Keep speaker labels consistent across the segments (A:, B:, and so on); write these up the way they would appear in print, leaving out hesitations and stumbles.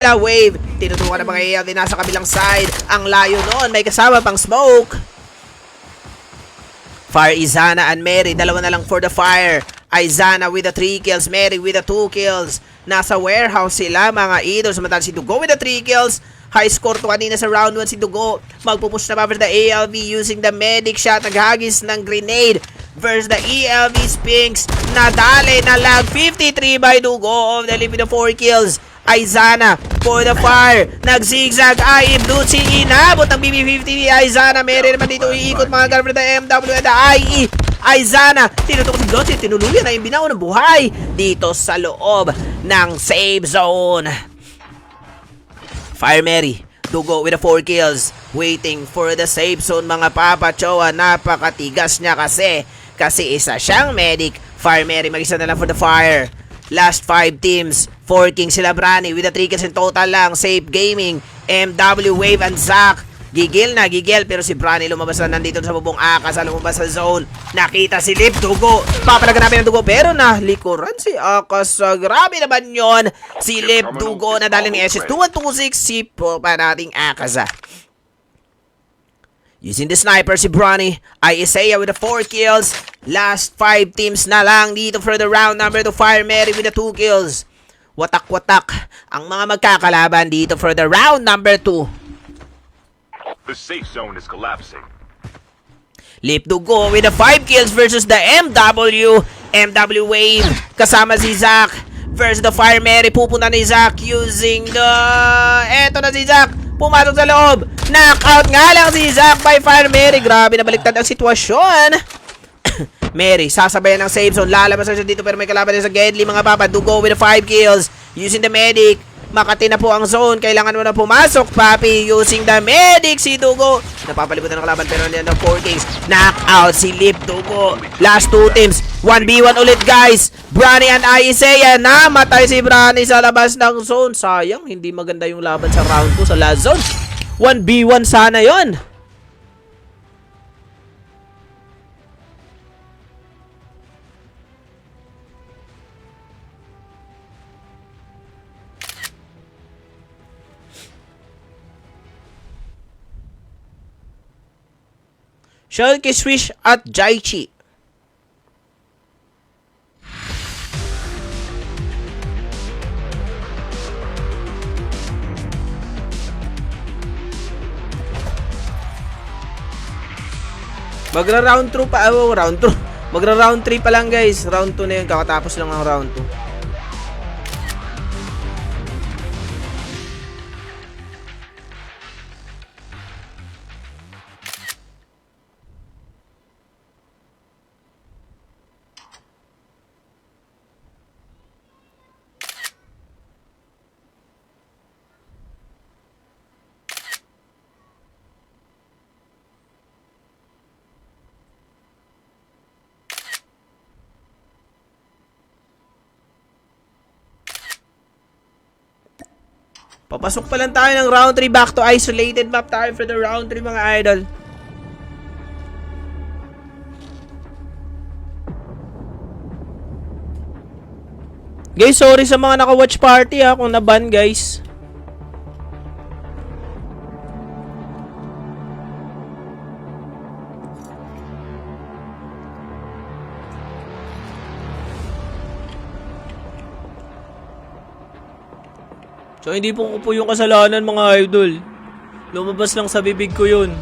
A: Wave, tinutukan ng mga ALV nasa kabilang side. Ang layo noon, may kasama pang smoke. Fire, Izana and Mary, dalawa na lang for the fire. Izana with the 3 kills, Mary with the 2 kills. Nasa warehouse sila mga idol. Samantala si Dugo with the 3 kills. High score to kanina sa round 1 si Dugo. Magpupush na pa for the ALV using the medic shot. Naghagis ng grenade versus the ELV Spinks. Nadali na lang 53 by Dugo of the lead with the 4 kills. Izana for the fire. Nag-zigzag ay Blutzy. Inabot ng BB50 ni Izana. Meron naman dito iikot mga girlfriend ng MW at IE. Izana, tinutok si Blutzy. Tinuluyan na yung binaw ng buhay dito sa loob ng save zone. Fire Mary, Dugo with the 4 kills. Waiting for the save zone mga papachowa. Napakatigas niya kasi isa siyang medic. Fire Mary, mag-isa na lang for the fire. Last 5 teams, 4 kings sila Brani with the 3 kills in total lang. Safe Gaming, MW, Wave, and Zack. Gigil, pero si Brani lumabas na nandito sa bubong Akas. Lumabas sa zone. Nakita si Lip, Dugo. Papalagan namin ng Dugo pero nalikuran si Akas. Grabe naman yon. Si Lip, Dugo na dali ni SS2126. Si pa nating Akas. Using the sniper si Brani. Isaiah with the 4 kills. Last 5 teams na lang dito for the round number 2. Fire Mary with the 2 kills. Watak-watak ang mga magkakalaban dito for the round number 2.
B: The safe zone is collapsing.
A: Lip Dugo with the 5 kills versus the MW. MW Wave kasama si Zack versus the Fire Mary. Pupunta ni Zack using the... Eto na si Zack. Pumasok sa loob. Knockout nga lang si Zack by Fire Mary. Grabe na baliktad ang sitwasyon. Mary, sasabayan ng save zone. Lalabas na siya dito pero may kalaban din sa Gedli mga papa. Dugo with the 5 kills. Using the medic. Makati na po ang zone. Kailangan mo na pumasok, papi. Using the medic si Dugo. Napapalibutan ng kalaban pero nandiyan ng 4 kings. Knockout si Lip Dugo. Last 2 teams. 1v1 ulit guys. Brani and Isaiah. Namatay si Brani sa labas ng zone. Sayang, hindi maganda yung laban sa round 2 sa last zone. 1v1 sana yon. Shulky Swish at Jaichi. Magra-round 2 pa, Magra-round 3 pa lang guys. Round 2 na yun, kakatapos lang ng round 2. Papasok pa lang tayo ng round 3. Back to isolated map tayo for the round 3 mga idol. Guys, sorry sa mga naka-watch party kung na-ban guys. So, hindi po ko yung kasalanan mga idol. Lumabas lang sa bibig ko yun.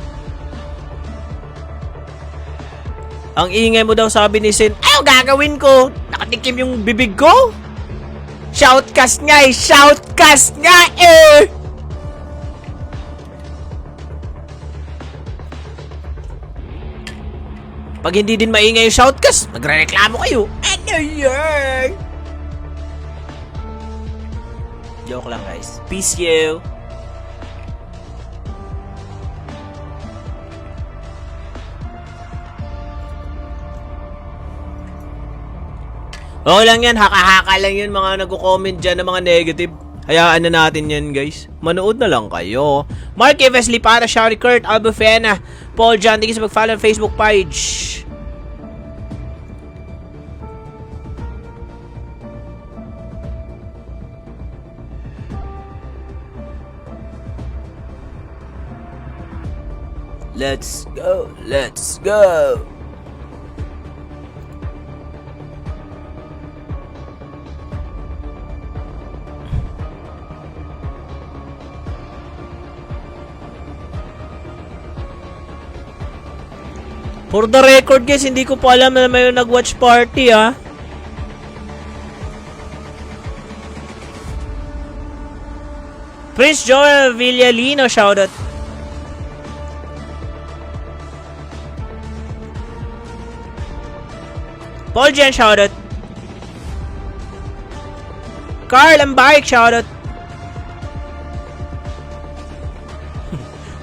A: Ang ingay mo daw sabi ni Sin. Ayaw gagawin ko. Nakatikim yung bibig ko. Shoutcast nga Shoutcast nga Pag hindi din maingay yung shoutcast, magre-reklamo kayo. Ano yan? Joke lang guys. Peace you. Okay lang yan. Haka-haka lang yun mga nagko-comment dyan ng mga negative. Hayaan na natin yan guys. Manood na lang kayo. Mark Eves Lipara, Shari Kurt, Albufena, Paul John. Thank you sa mag-follow ng Facebook page. Let's go. Let's go. For the record guys, hindi ko pa alam na may nag-watch party ah. Prince Joel Villalino, shoutout. Paul Jen, shoutout. Carl and Bike, shoutout.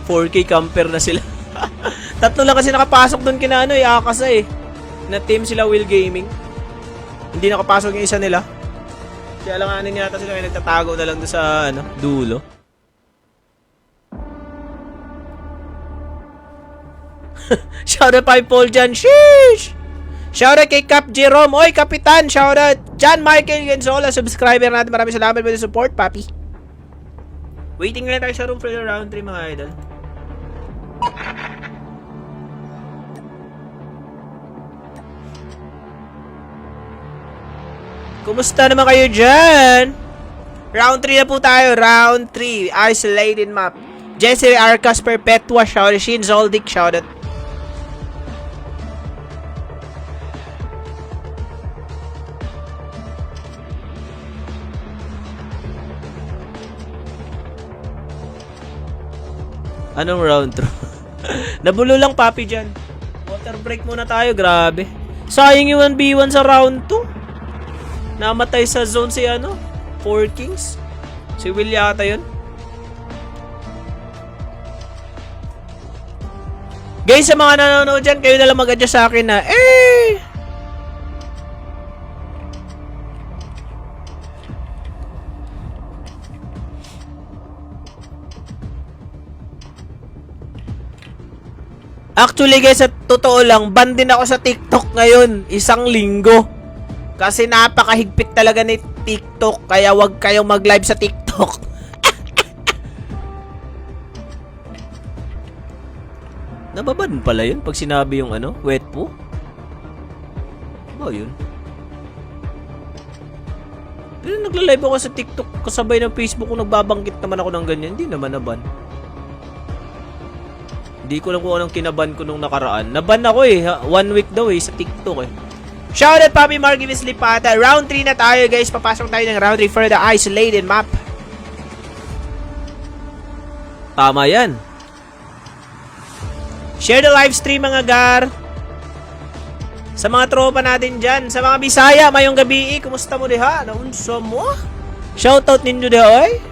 A: 4K camper na sila. Tatlo lang kasi nakapasok doon kina Akasa eh. Na team sila Will Gaming. Hindi nakapasok yung isa nila. Kaya alanganin yata sila ay nagtatago na lang doon sa dulo. Shoutout pa kay Paul Jan. Sheesh! Shoutout kay Cap Jerome. Oy, Kapitan! Shoutout John Michael Genzola, subscriber natin. Maraming salamat for the support, papi. Waiting lang tayo sa room for the round 3 mga idol. Kumusta naman kayo dyan? Round 3 na po tayo. Round 3. Isolated map. Jesse Arcas Perpetua. Shoutout. Shin Zoldik. Shoutout. Anong round 3? Nabulo lang papi dyan. Water break muna tayo. Grabe. Sayang yung 1v1 sa round 2. Namatay sa zone si 4 Kings. Si Will yata yun. Guys, sa mga nanonood dyan, kayo na lang mag-adjust sa akin na Actually guys, sa totoo lang, ban din ako sa TikTok ngayon. 1 linggo. Kasi napakahigpit talaga ni TikTok. Kaya wag kayong mag-live sa TikTok. Nababan pala yun pag sinabi yung wet po. Ba yun? Pero nagla-live ako sa TikTok kasabay ng Facebook kung nagbabanggit naman ako ng ganyan. Hindi naman naban. Hindi ko lang kung anong kinaban ko nung nakaraan. Naban ako 1 week daw sa TikTok Shoutout Papi Margivis Lipata. Round 3 na tayo guys. Papasok tayo ng round 3 for the isolated map. Tama yan. Share the live stream mga gar. Sa mga tropa natin dyan. Sa mga Bisaya, mayong gabi. Kumusta mo diha? Naunsa mo? Shoutout ninyo diha oy.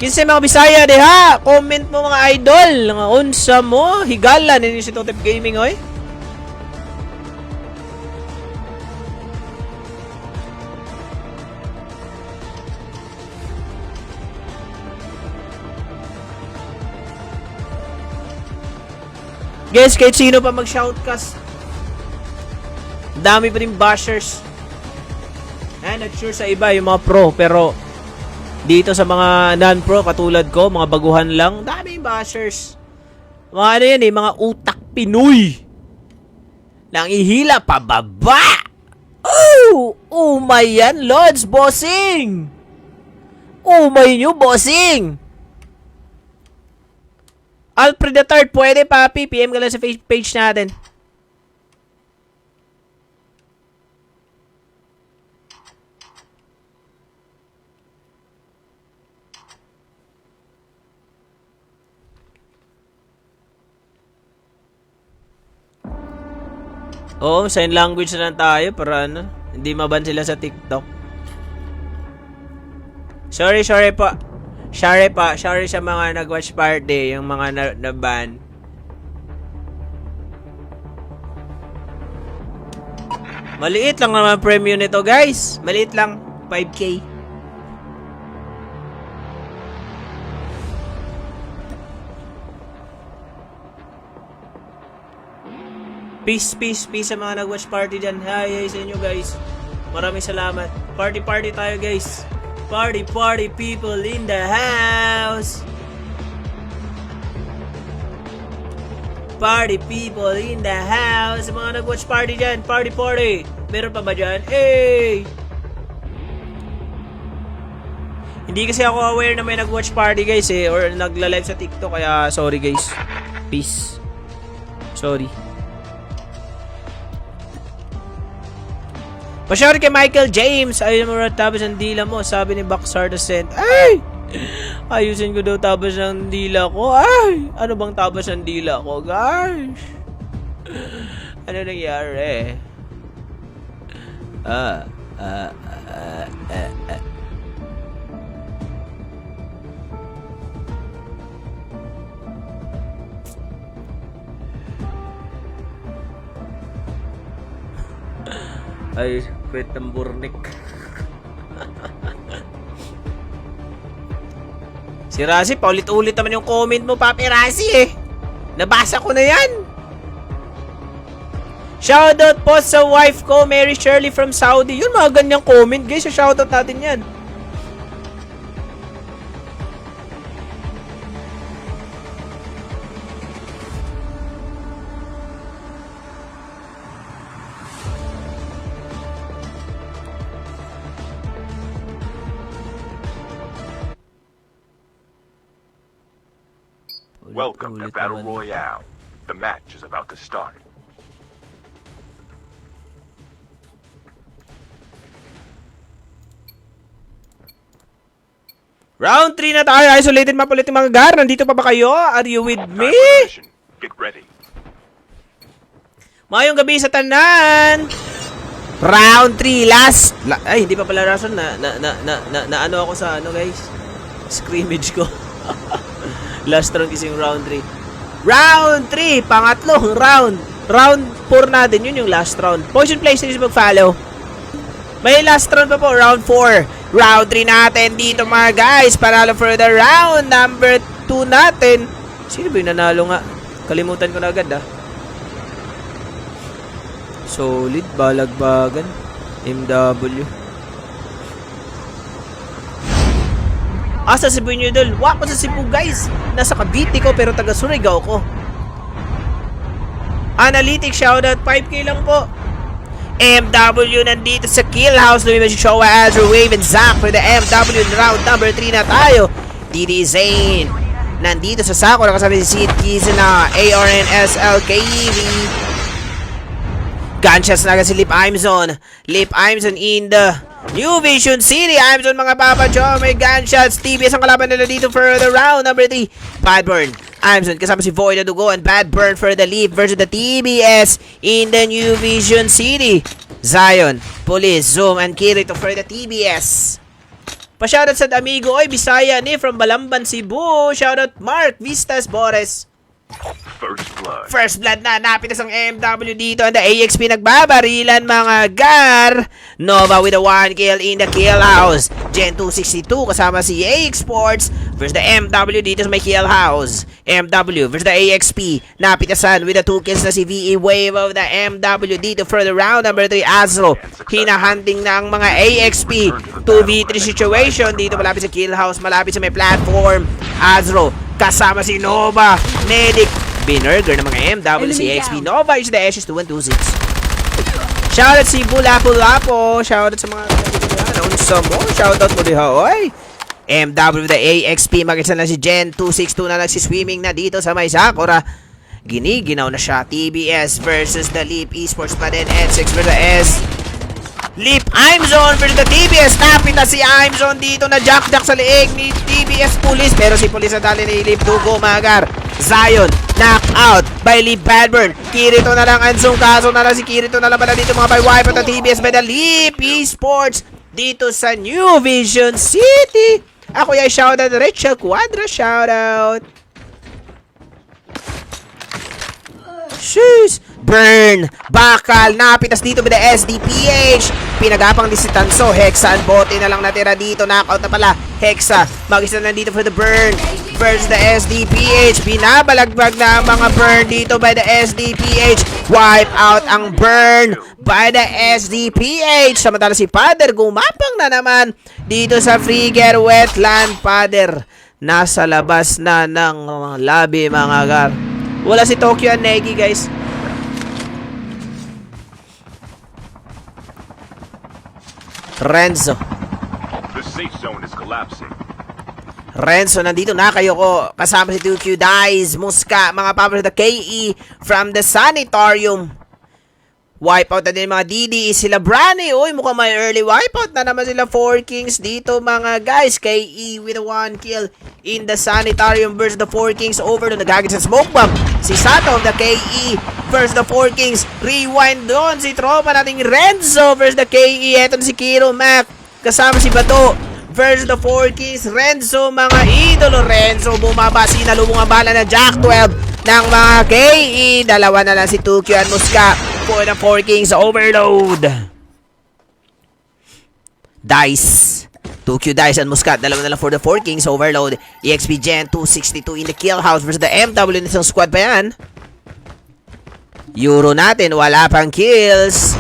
A: Kinsa mga Bisaya diha? Comment mo mga idol. Naunsa mo? Higala ninyo si Totep Gaming oy. Guys, kahit sino pa mag-shoutcast. Dami pa rin bashers. Not sure sa iba, yung mga pro. Pero, dito sa mga non-pro, katulad ko, mga baguhan lang, dami bashers. Mga mga utak Pinoy. Nang ihila pababa. Oh! Umay yan, Lods, bossing! Umay nyo, bossing! Alfred the Third, pwede papi. PM ka lang sa page natin. Oo, sign language na lang tayo para hindi maban sila sa TikTok. Sorry po. Sorry sa mga nag-watch party, yung mga na-ban. Maliit lang naman premium nito, guys. Maliit lang, 5K. Peace sa mga nag-watch party dyan. Hi sa inyo, guys. Maraming salamat. Party tayo, guys. Party people in the house. Party people in the house. Mga nag-watch party dyan. Party party. Meron pa ba dyan? Hey! Hindi kasi ako aware na may nag-watch party guys eh. Or nagla-live sa TikTok. Kaya sorry guys. Peace. Sorry. Pa-shout kay Michael James. Ayun mo rin tapos ang dila mo. Sabi ni Baxar Descent. Ay! Ayusin ko daw tabas ng dila ko. Ay! Ano bang tabas ng dila ko, guys? Ano nangyari? Ay, kwet ng burnik. Si Razi, paulit-ulit naman yung comment mo, Papi Razi eh. Nabasa ko na yan. Shoutout po sa wife ko, Mary Shirley from Saudi. Yun, mga ganyang comment, guys. Shoutout natin yan.
B: Welcome to Battle Royale. The match is about to start.
A: Round 3 na tayo. Isolated map ulit yung mga gar. Nandito pa ba kayo? Are you with
B: Time
A: me?
B: for the mission. Get ready.
A: Mayong gabi sa tanan. Round 3 last. Ay, hindi pa pala rason na ano ako sa ano guys. Scrimmage ko. Last round is yung round 3. Round 3, pangatlong round. Round 4 natin, yun yung last round. Potion Play Series mag-follow. May last round pa po, round 4. Round 3 natin dito mga guys. Panalo for the round number 2 natin. Sino ba yung nanalo nga? Kalimutan ko na agad ah. Solid, balagbagan. MW. Asa Cebu nyo dol? Wako sa Cebu guys. Nasa Cavite ko pero taga Surigao ko. Analytics shoutout 5k lang po. MW nandito sa Kill House. Lumibas yung Showa, Azure, Wave, and Zack for the MW round number 3 na tayo. DD Zane nandito sa Sako. Nakasama si Sid Kizuna, ARN, SL, KEV. Gunshots na agad si Lip Imzon. Lip Imzon in the New Vision City. Imzon mga Papa Joe. May gunshots. TBS ang kalaban nila dito for the round number 3. Bad Burn. Imzon kasama si Void na Dugo and Bad Burn for the Leap versus the TBS in the New Vision City. Zion, Police, Zoom, and Kirito for the TBS. Pa-shoutout sa amigo. Oy, Bisaya ni from Balamban, Cebu. Shoutout Mark Vistas Bores. First blood na napitas ang MW dito and the AXP nagbabarilan mga gar. Nova with a 1 kill in the kill house. Gen 262 kasama si AX Sports versus the MW dito sa may kill house. MW versus the AXP napitasan with the 2 kills na si VE Wave of the MW dito for the round number 3. Azro hinahunting na ang mga AXP 2v3 situation dito malapit sa kill house, malapit sa may platform. Azro kasama si Nova, Medic, Binerger ng mga MW, si XP Nova is the SS2126. Shoutout si Bulapo-Lapo, shoutout sa mga naunsa mo, shoutout mo diha, oy. MW the AXP, mag-isa na si Gen 262 na nagsiswimming na dito sa may Sakura. Giniginaw na siya, TBS versus the Leap Esports pa din, N6 versus S. Leap Imzon versus the TBS. Napita si Imzon dito na jack sa liig ni TBS Police. Pero si Police na dali ni Leap Dugo Magar. Zion, knock out by Leap Badburn. Kirito na lang Anzong. Kaso na lang si Kirito na lang pala dito mga by wipe at the TBS by the Leap Esports dito sa New Vision City. Ako yung shoutout Rachel Quadra. Shoutout. Sheesh! Burn! Bakal! Napitas dito with the SDPH! Pinagapang ni si Tanso. Hexa and bote na lang natira dito. Knockout na pala. Hexa. Mag-isa na dito for the Burn. Versus the SDPH. Binabalagbag na ang mga Burn dito by the SDPH. Wipe out ang Burn by the SDPH. Samantala si Pader gumapang na naman dito sa Frigger Wetland. Pader nasa labas na ng lobby mga gar. Wala si Tokyo and Negi, guys. Renzo.
B: The safe zone is collapsing.
A: Renzo, nandito na kayo ko. Kasama si 2Q Dice, Muska, mga papas the KE from the Sanitarium. Wipeout na din mga DD, sila Brani. Uy, mukhang may early wipeout na naman sila 4 Kings dito mga guys. KE with a 1 kill in the Sanitarium versus the 4 Kings over to nagagit sa smoke bomb. Si Sato of the KE versus the 4 Kings. Rewind doon si tropa nating Renzo versus the KE. Eto na si Kiro Mac. Kasama si Bato versus the 4 Kings. Renzo, mga idolo. Renzo bumaba. Sinalubong ang bala na Jack 12 ng mga KE. Dalawa na lang si 2Q at Muska for the 4 Kings overload. Dice. 2Q Dice and Muscat. Dalawa na lang for the 4 Kings overload. EXP Gen 262 in the kill house versus the MW. Nisang squad pa yan. Euro natin. Wala pang kills.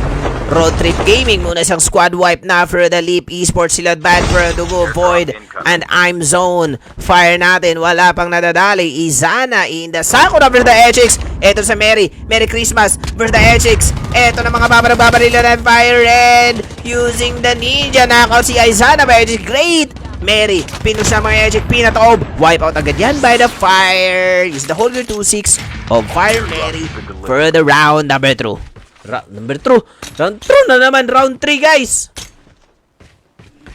A: Road Trip Gaming muna isang squad wipe na for the Leap Esports. Sila Bad for Dugo, Void, and I'm Zone. Fire natin. Wala pang nadadali. Izana in the Sakura versus the HX. Eto sa Merry. Merry Christmas versus the HX. Eto na mga babaril na fire and using the Ninja. Knockout si Izana by HX. Great! Merry. Pinus na mga HX. Pinatob. Wipe out agad yan by the fire. Use the holder 2-6 of Fire Merry for the round number 2. Round 2 na naman. Round 3, guys.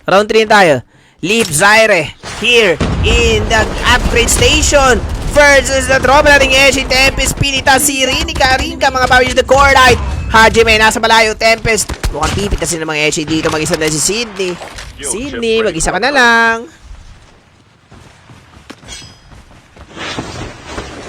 A: Round 3 tayo. Leap Zaire here in the upgrade station versus the tropa nating Eshi. Tempest, Pinita, si Rinka, mga pawis the core light. Hajime, nasa malayo. Tempest, mukhang pipit kasi ng mga Eshi dito. Mag-isa na si Sydney. Sydney, mag-isa ka na lang.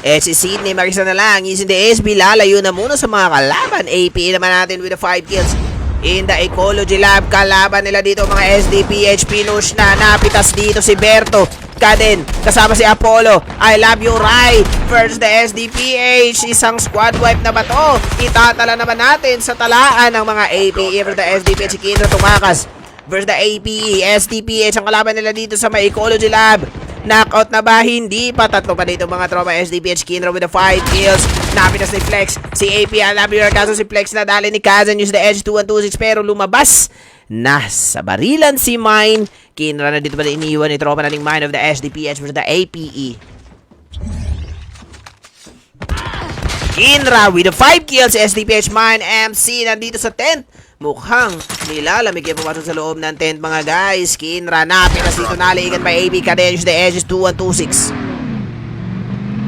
A: Si Sydney, mag-isa na lang. Using the SB, lalayo na muna sa mga kalaban. AP naman natin with the 5 kills in the Ecology Lab. Kalaban nila dito mga SDP, HP Nush na. Napitas dito si Berto. Kaden, kasama si Apollo. I love you, Rai versus the SDPH. Isang squad wipe na ba to? Itatala naman natin sa talaan ng mga APE versus the SDPH. Si Kindra tumakas versus the APE. SDPH ang kalaban nila dito sa may Ecology Lab. Knockout na ba? Hindi pa. Tatlo pa dito mga tropa. SDPH Kindra with the 5 kills. Napitas ni Flex. Si AP Alabir. Kaso si Flex na dali ni Kazan. Use the edge 2-1-2-6 pero lumabas na sa barilan si Mine. Kindra na dito pa iniiwan ni tropa nating Mine of the SDPH versus the APE. Kindra with the 5 kills. SDPH Mine MC nandito sa tent. Mukhang nilalamig yung pumasok sa loob ng tent mga guys. Kinra, napitas dito naligan by AB Cadenius, the edges 2-1-2-6.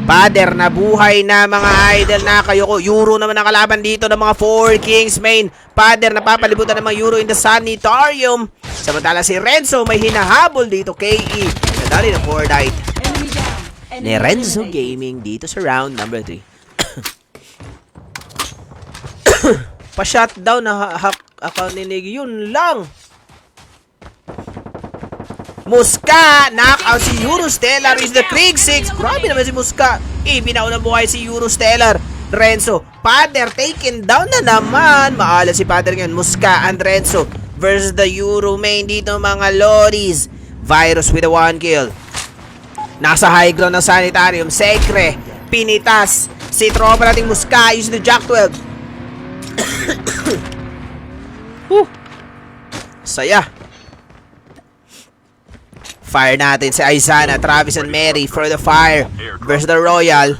A: Pader na buhay na mga idol na kayo ko. Euro naman ang kalaban dito ng mga 4 Kings main. Pader napapalibutan ng mga Euro in the Sanitarium. Samantala si Renzo may hinahabol dito. KE, nadali ng 4 died ni Renzo Gaming dito sa round number 3. Pa-shutdown na account ni Negi. Yun lang. Muska. Knockout si Eurostellar is the Krieg 6. Grabe naman si Muska. Ibinaw na buhay si Eurostellar. Renzo. Pader taken down na naman. Maala si Pader ngayon. Muska and Renzo versus the Euro main dito mga Loris. Virus with a 1 kill. Nasa high ground ng Sanitarium. Sekre. Pinitas. Si tropa nating Muska using the Jack 12. Saya. Fire natin si Aizana, Travis and Mary for the fire versus the Royal.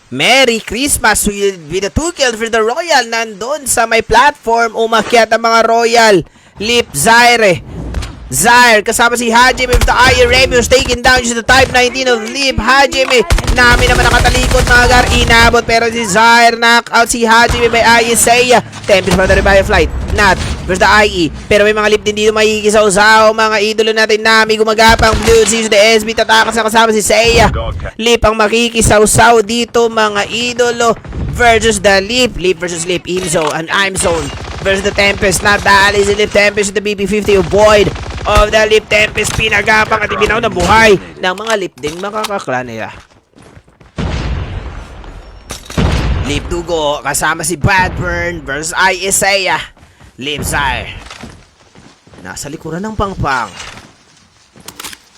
A: Merry Christmas with the 2 kills for the Royal. Nandun sa may platform, umakyat ang mga Royal. Lip Zaire. Zaire, kasama si Hajime with the Iron Reviews, taken down to the type 19 of Lip Hajime. Nami naman nakatalikod mga gar, inabot pero si Zaire knockout si Hajime by Isaiah. Tempest for the revive flight. Nat versus the IE. Pero may mga Lip din dito makikisaw-saw. Mga idolo natin Nami gumagapang Blue Seas the SB tatakas na kasama si Seiya. Lip ang makikisaw-saw dito mga idolo versus the Lip. Lip versus Lip. Imzo and I'm Zone versus the Tempest. Nadali si Lip Tempest with the BB50 of Void of the Lip Tempest. Pinagapang at ibinaw na buhay ng mga Lip ding makakakla nila. Lip Dugo kasama si Badburn versus Isaiah. Lip Zaire nasa likuran ng pangpang.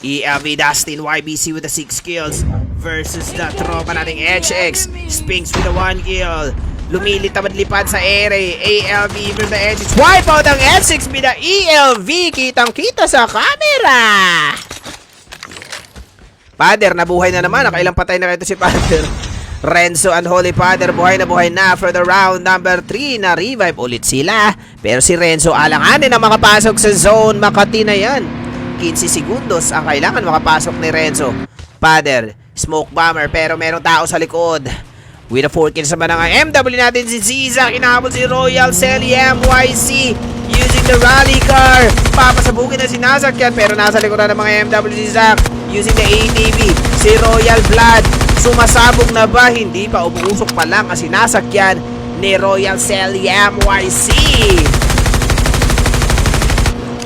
A: ELV Dustin YBC with the 6 kills versus the tropa nating HX. Spinks with a 1 kill. Lumilipad-lipad sa ere. ALV with the HX. Wipe out ang F6 with the ELV. Kitang-kita sa camera. Father, nabuhay na naman. Nakailang patay na kayo si Father. Renzo and Holy Father, buhay na for the round number 3. Na-revive ulit sila. Pero si Renzo alanganin na makapasok sa zone. Makati na yan. 15 segundos ang kailangan makapasok ni Renzo. Father, smoke bomber pero merong tao sa likod. With a 4 kills naman ang MW natin si Ziza. Kinahabol si Royal Selly MYC using the rally car. Papasabugin na sinasakyan pero nasa likuran ng mga MW si Zach using the ATV. Si Royal Blood sumasabog na ba? Hindi pa, umuusok pa lang ang sinasakyan ni Royal Selly MYC.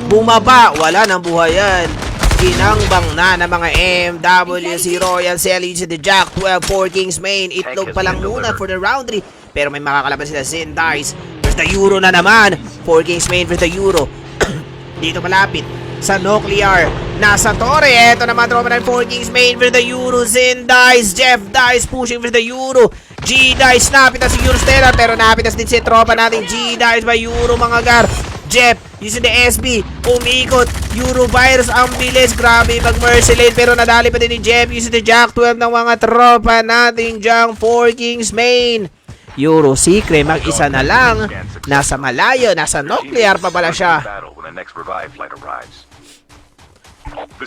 A: Bumaba, wala nang buhayan. Ginangbang na ng mga MW si Royal Selly si the Jack 12 4 Kings main. Itlog pa lang muna for the round 3. Pero may makakalaban sila Zen Dice. There's the Euro na naman. 4 Kings main for the Euro. Dito malapit sa Nuclear. Nasa Torre. Eto naman tropa ng 4 Kings main for the Euro. Zen Dice. Jeff Dice pushing for the Euro. G Dice napitas si Euro Stella. Pero napitas din si tropa nating G Dice by Euro mga gar. Jeff, using the SB, umikot, Eurovirus ang bilis, grabe mag-mercy lane, pero nadali pa din ni Jeff using the Jack 12 ng mga tropa nating Jang 4 Kings main. Euro Secret, mag-isa na lang, nasa malayo, nasa Nuclear pa pala siya.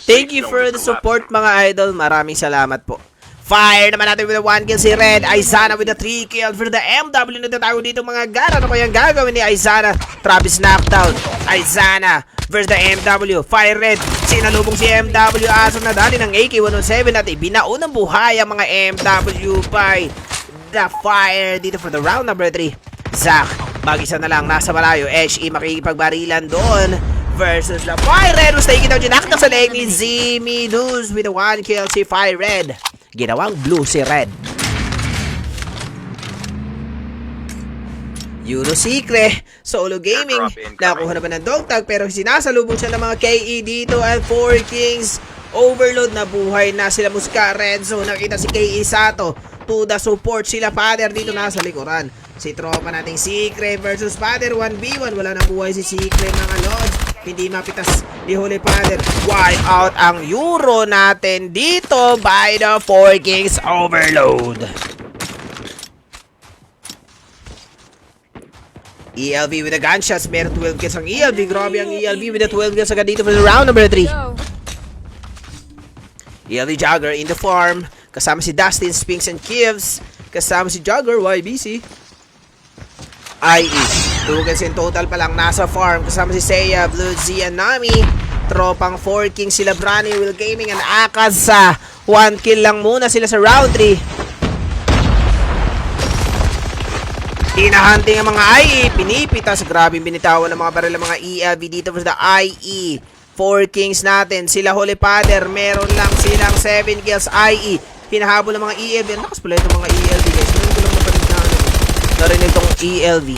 A: Thank you for the support mga idol, maraming salamat po. Fire naman natin with a 1 kill si Red. Aizana with a 3 kill for the MW. Nagtatago dito mga gara. Ano kayang gagawin ni Aizana? Travis knockdown. Aizana versus the MW. Fire Red. Sinalubong si MW. Asang nadali ng AK-107 at ibinao ng buhay ang mga MW by the Fire dito for the round number 3. Zach, mag-isa na lang. Nasa malayo. HE makikipagbarilan doon versus the Fire Red. Was taking down Ginakta sa leg ni Zimi Duz with a 1 kill si Fire Red. Ginawang blue si Red. Euro Secret, Solo Gaming, nakuha na ba ng dog tag pero sinasalubong siya ng mga KE dito at 4 Kings. Overload na buhay na sila Muska, Renzo, nakita si KE Sato. To the support sila Father dito nasa likuran. Si tropa nating Secret versus Father 1v1. Wala na buhay si Secret mga lords. Hindi mapitas ni Holy Father. Wipe out ang Euro natin dito by the 4 Kings Overload. ELV with the gunshots. Meron 12 kills ang ELV. Grabe ang ELV with the 12 kills agad dito for the round number 3. ELV Jogger in the farm. Kasama si Dustin, Spinks and Kivs. Kasama si Jogger, YBC. IE. 2 kills in total pa lang nasa farm. Kasama si Seiya, Bloodsy, and Nami. Tropang 4 Kings sila Brani, Will Gaming, and Akaza. 1 kill lang muna sila sa round 3. Hinahunting ang mga IE. Pinipitas. Grabe binitawan ng mga baril ng mga ELV dito for the IE. 4 Kings natin. Sila Holy Father. Meron lang silang 7 kills IE. Hinahabol ng mga ELV. Nakas pala itong mga ELV guys. Meron ko lang mapalit na narinig itong ELV.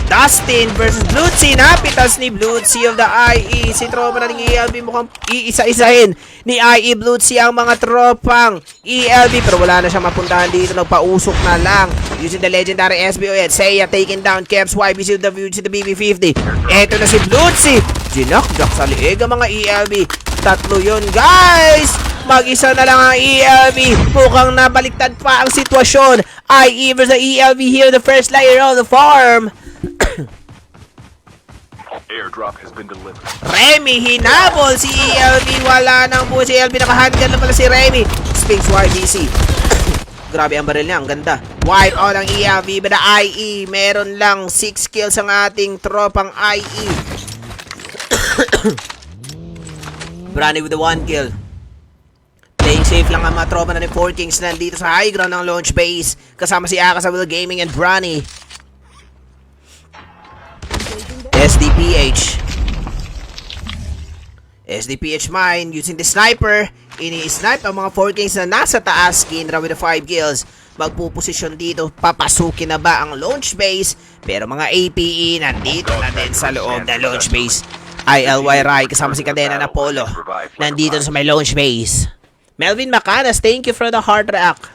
A: Dustin versus Bloodsy. Napitas ni Bloodsy of the IE. Si tropa nating ELV mukhang iisa-isahin ni IE Bloodsy ang mga tropang ELV. Pero wala na siyang mapuntahan dito. Nagpausok na lang. Using the legendary SBOS. Seiya taking down Kevs YBC the BB50. Eto na si Bloodsy. Ginakdak sa liig ang mga ELV. Tatlo yun guys. Mag-isa na lang ang ELV. Mukhang nabaliktad pa ang sitwasyon. IE versus the ELV here the first layer of the farm.
B: Airdrop has been delivered.
A: Remy hinabol si ELV. Wala nang buhay si ELV. Nakahandgan na pala si Remy. Spinks YBC. Grabe ang baril niya. Ang ganda. Wipe out ang ELV. But the IE. Meron lang 6 kills ang ating tropang IE. Brani with the 1 kill. Playing safe lang ang mga tropa na ni 4 Kings nandito sa high ground ng launch base. Kasama si Aka sa Will Gaming and Brani. SDPH. SDPH mine using the sniper. Ini-snipe ang mga 4 Kings na nasa taas. Kinra with the 5 kills. Magpuposisyon dito. Papasukin na ba ang launch base? Pero mga APE nandito na din sa loob ng launch base. ILY Rai kasama si Cadena na Polo. Nandito sa may launch base. Melvin Macanas, thank you for the heart react.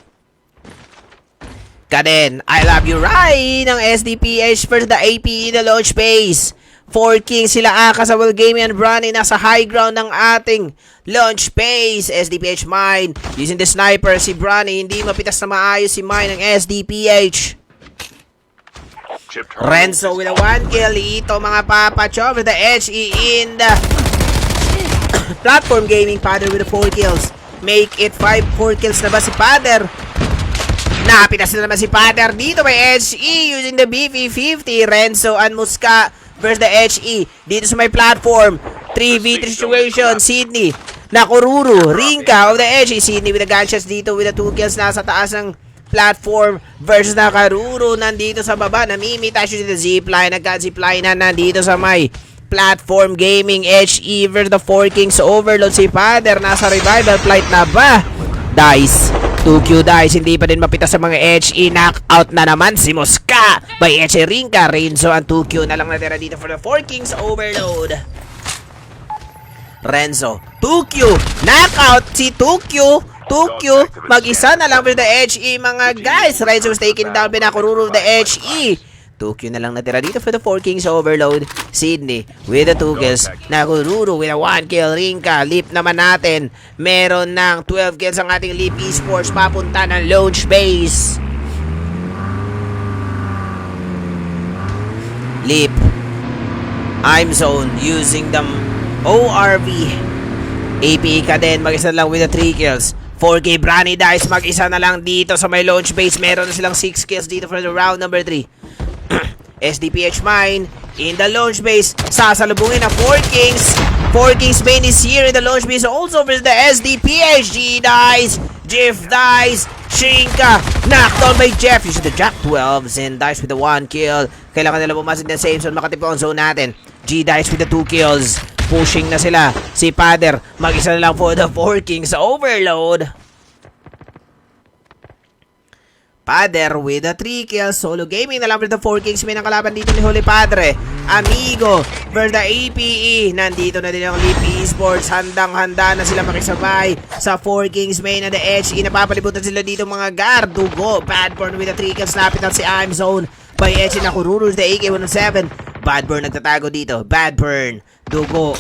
A: Kaden, I love you, Rai, ng SDPH for the AP in the launch base. 4 Kings, sila Aka sa Gaming and Bronny nasa high ground ng ating launch base. SDPH Mine, using the sniper, si Bronny, hindi mapitas na maayos si Mine ng SDPH.
B: Chip terminal
A: Renzo with a 1 kill. Ito mga papacho with the HE in the platform gaming. Pader with the 4 kills. Make it 4 kills na ba si Pader? Napitas na naman si Pader dito may HE using the BP50. Renzo and Musca versus the HE dito sa may platform. 3v3 situation. Sydney, Nakururu, Rinka of the HE. Sydney with the gunshots dito with the 2 kills nasa taas ng platform versus Nakaruro nandito sa baba. Namimitas yung zipline. Nagka-zipline na nandito sa may platform gaming. HE versus the 4 Kings overload. Si Father nasa revival flight na ba? Dice 2Q Dice, hindi pa din mapitas sa mga HE. Knockout na naman si Mosca by HE Rinka. Renzo ang 2Q na lang natira dito for the 4 Kings overload. Renzo 2Q, knockout si 2Q. 2Q, mag-isa na lang with the HE mga guys. Renzo was taken down by Nakururu of the HE. 2Q na lang natira dito for the 4 Kings overload. Sydney with the 2 kills. Nakururu with a 1 kill. Rinka, Leap naman natin. Meron ng 12 kills ang ating Leap Esports papunta ng launch base. Leap, I'm zone using the ORV. AP ka din, mag-isa lang with the 3 kills. 4K Brani Dice, mag-isa na lang dito sa may launch base. Meron na silang 6 kills dito for the round number 3. SDPH Mine in the launch base. Sasalubungin ang 4 Kings. 4 Kings main is here in the launch base. Also versus the SDPH. G Dice, Jeff Dice, Shinka, knocked down by Jeff. Using the Jack 12s and Dice with the 1 kill. Kailangan nila pumasok ng same zone. Makatipo ang zone natin. G Dice with the 2 kills. Pushing na sila. Si Pader, mag-isa na lang for the 4 Kings overload. Pader with the 3 kills. Solo gaming na lang with the 4 Kings. May kalaban dito ni Holy Padre. Amigo versus the APE. Nandito na din ang Leap Esports. Handang-handa na sila makisabay sa 4 Kings main na the HE. Napapalibutan sila dito mga guard. Dugo, Badburn with the 3 kills. Napitan si I'm Zone by HE. Nakururu the AK-107. Badburn nagtatago dito. Badburn. Dugo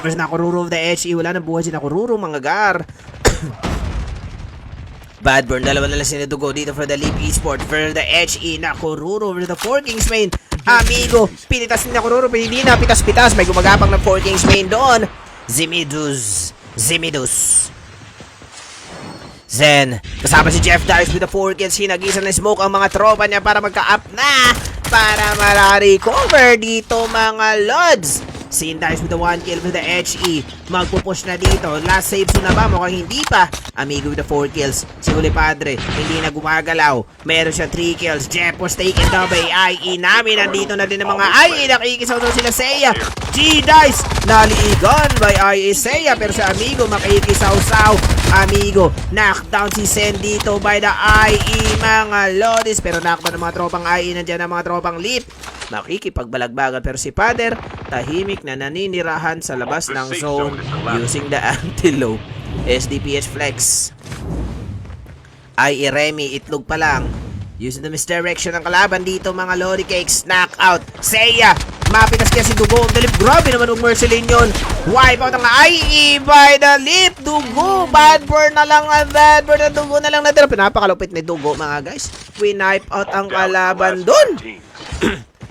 A: versus Nakururu of the HE. Wala nang buhay si Nakururu mga guard. Badburn, dalawa na lang sinudugo dito for the Leap Esports for the HE. Nakururu over the 4 Kings main. Amigo, pinitas ni Nakururu, hindi na pitas-pitas. May gumagapang ng 4 Kings main doon. Zimidus. Zen, kasama si Jeff Dice with the 4 kills. Hinagisa na smoke ang mga tropa niya para magka-up na. Para mara-recover dito mga Lods. Sin Dice with the 1 kill with the HE. Magpupush na dito. Last save na ba? Mukhang hindi pa. Amigo with the 4 kills. Si Huli Padre, hindi na gumagalaw. Meron siya 3 kills. Jeff was taken down by IE namin. Nandito na din ang mga IE. Nakikisaw daw sila Seiya. G-Dice, naliigan by IE Seiya. Pero si Amigo, makikisaw-saw. Amigo, knockdown si Sen dito by the IE mga Lodis. Pero nakba ng mga tropang IE. Nandiyan ang mga tropang Leap. Makikipagbalagbagan pero si Pader tahimik na naninirahan sa labas ng zone using the antelope. SDPH flex. Remy, itlog pa lang. Using the misdirection ng kalaban dito mga Lodi Cakes. Knockout. Seiya, mapitas kaya si Dugo. Dalip, grabe naman ang Merceline yun. Wipe out ang IE by the Leap. Dugo, Badburn na lang ang Badburn na Dugo na lang natira. Pinapakalupit ni Dugo mga guys. Wipe out ang kalaban dun.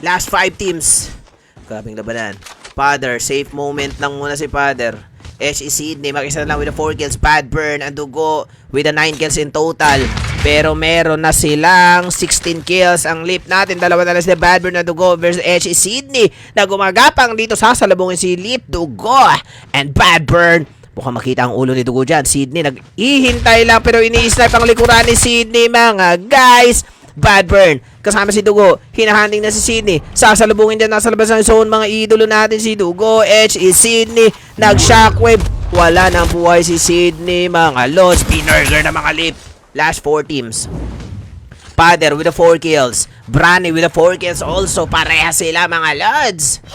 A: Last 5 teams. Grabing labanan. Father, safe moment lang muna si Father. HE Sydney, mag-isa lang with the 4 kills. Badburn, ang Dugo with the 9 kills in total. Pero meron na silang 16 kills. Ang Leap natin, dalawa na lang sila Badburn na Dugo versus HE Sydney na gumagapang dito. Sasalubungin si Leap, Dugo, and Badburn. Mukhang makita ang ulo ni Dugo dyan. Sydney, nag-ihintay lang pero ini-snipe ang likuran ni Sydney mga guys. Badburn, kasama si Dugo. Hinahanding na si Sydney. Sasalubungin dyan nasa labas ng zone mga idolo natin si Dugo. HE Sydney, nag-shockwave. Wala nang buhay si Sydney mga Lods. Pinurger na mga Leap. Last 4 teams. Pader with the 4 kills. Brani with the 4 kills also. Pareha sila mga Lods.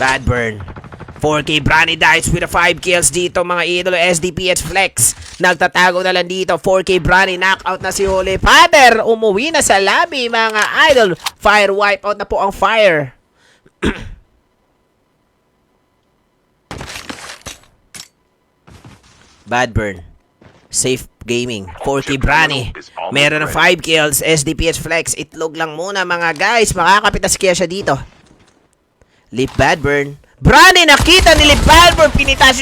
A: Bad burn. 4K Brani Dice with a 5 kills dito mga idolo. SDPH Flex. Nagtatago na lang dito. 4K Brani knockout na si Holy Father. Umuwi na sa lobby mga idol. Fire wipeout na po ang fire. Bad burn. Safe gaming. 4K Brani. Meron ng 5 kills. SDPH Flex. Itlog lang muna mga guys. Makakapitas kaya siya dito. Lip Bad burn. Brani nakita ni Lip Bad burn. Pinitas